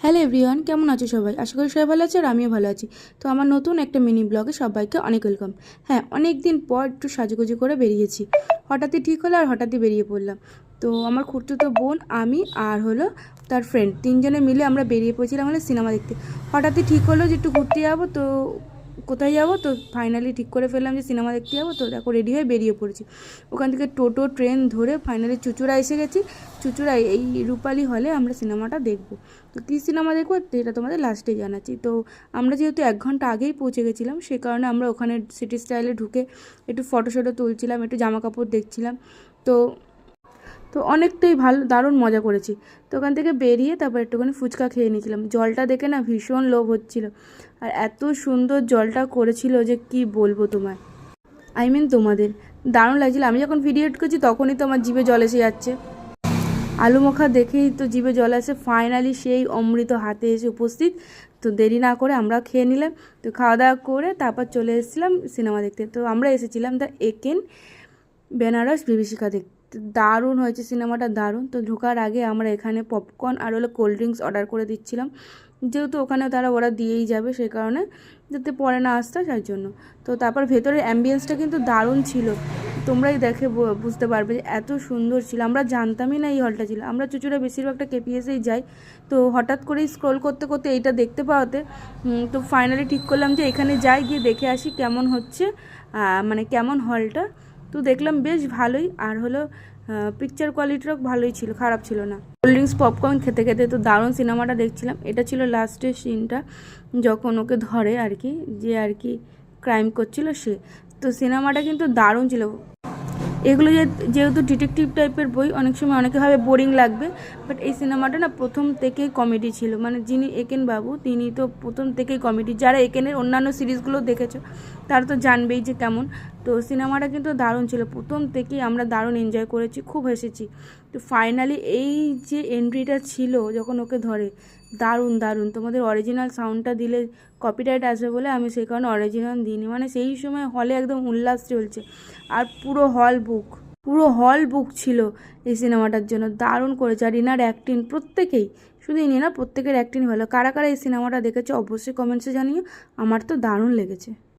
Hello everyone, কেমন আছো সবাই? আশা করি সবাই ভালো আছে আর আমিও ভালো আছি। তো আমার নতুন একটা মিনি ব্লগে সবাইকে অনেক ওয়েলকাম। হ্যাঁ, অনেক দিন পর একটু সাজুগুজু করে বেরিয়েছি। হঠাৎই ঠিক হলো আর হঠাৎই বেরিয়ে পড়লাম। তো আমার খুড়তুতো বোন, আমি আর হলো তার ফ্রেন্ড, তিনজনে মিলে আমরা বেরিয়ে পড়েছিলাম হলো সিনেমা দেখতে। হঠাৎই ঠিক হলো যে একটু ঘুরতে যাবো, তো কোথায় যাবো, তো ফাইনালি ঠিক করে ফেললাম যে সিনেমা দেখতে যাবো। তো দেখো রেডি হয়ে বেরিয়ে পড়েছি। ওখান থেকে টোটো ট্রেন ধরে ফাইনালি চুঁচুড়া এসে গেছি। চুঁচুড়ায় এই রূপালী হলে আমরা সিনেমাটা দেখবো। তো কী সিনেমা দেখবো এটা তোমাদের লাস্টে জানাচ্ছি। তো আমরা যেহেতু 1 ঘন্টা আগেই পৌঁছে গেছিলাম, সে কারণে আমরা ওখানে সিটি স্টাইলে ঢুকে একটু ফটোশটো তুলছিলাম, একটু জামা কাপড় দেখছিলাম। তো তো অনেকটাই ভালো, দারুণ মজা করেছি। তো ওখান থেকে বেরিয়ে তারপর একটুখানি ফুচকা খেয়ে নিয়েছিলাম। জলটা দেখে না ভীষণ লোভ হচ্ছিল, আর এত সুন্দর জলটা করেছিল যে কি বলবো তোমায়, তোমাদের দারুণ লাগছিল। আমি যখন ভিডিও এডিট করছি তখনই তো আমার জিভে জল এসে যাচ্ছে। আলু মাখা দেখেই তো জিভে জল আসে। ফাইনালি সেই অমৃত হাতে এসে উপস্থিত। তো দেরি না করে আমরা খেয়ে নিলাম। তো খাওয়া দাওয়া করে তারপর চলে এসেছিলাম সিনেমা দেখতে। তো আমরা এসেছিলাম দ্য একেন বেনারস বিভীষিকা দেখতে। দারুণ হয়েছে সিনেমাটা, দারুণ। তো ঢোকার আগে আমরা এখানে পপকর্ন আর হলো কোল্ড ড্রিঙ্কস অর্ডার করে দিচ্ছিলাম, যেহেতু ওখানে ওরা দিয়েই যাবে, সেই কারণে যাতে পরে না আসতে, তার জন্য। তো তারপর ভেতরের অ্যাম্বিয়েন্সটা কিন্তু দারুণ ছিল। তোমরাই দেখে বুঝতে পারবে যে এত সুন্দর ছিল। আমরা জানতামই না এই হলটা ছিল। আমরা চুচুড়া বেশিরভাগটা কেপিএসেই যাই। তো হঠাৎ করেই স্ক্রল করতে করতে এইটা দেখতে পাওয়াতে তো ফাইনালি ঠিক করলাম যে এখানে যাই, গিয়ে দেখে আসি কেমন হচ্ছে, মানে কেমন হলটা। তো দেখলাম বেশ ভালোই, আর হলো পিকচার কোয়ালিটিটাও ভালোই ছিল, খারাপ ছিল না। কোল্ড ড্রিঙ্কস পপকর্ন খেতে খেতে তো দারুণ সিনেমাটা দেখছিলাম। এটা ছিল লাস্টের সিনটা, যখন ওকে ধরে আর কি, যে আর কি ক্রাইম করছিল সে। তো সিনেমাটা কিন্তু দারুণ ছিল। এগুলো যেহেতু ডিটেকটিভ টাইপের বই, অনেক সময় অনেকে ভাবে বোরিং লাগবে, বাট এই সিনেমাটা না প্রথম থেকেই কমেডি ছিল। মানে যিনি একেন বাবু, তিনি তো প্রথম থেকেই কমেডি। যারা একেনের অন্যান্য সিরিজগুলো দেখেছো তারা তো জানবেই যে কেমন। তো সিনেমাটা কিন্তু দারুণ ছিল, প্রথম থেকেই আমরা দারুণ এনজয় করেছি, খুব হেসেছি। তো ফাইনালি এই যে এন্ট্রিটা ছিল যখন ওকে ধরে, দারুণ দারুণ। তোমাদের অরিজিনাল সাউন্ডটা দিলে কপিরাইট আসবে বলে আমি সেই কারণে অরিজিনাল দিইনি। মানে সেই সময় হলে একদম উল্লাস চলছে, আর পুরো হল বুক ছিল এই সিনেমাটার জন্য। দারুণ করেছে। আর রিনার অ্যাক্টিং প্রত্যেকেই, শুধু ইনি না, প্রত্যেকের অ্যাক্টিং ভালো। কারা কারা এই সিনেমাটা দেখেছো অবশ্যই কমেন্টসে জানিও। আমার তো দারুণ লেগেছে।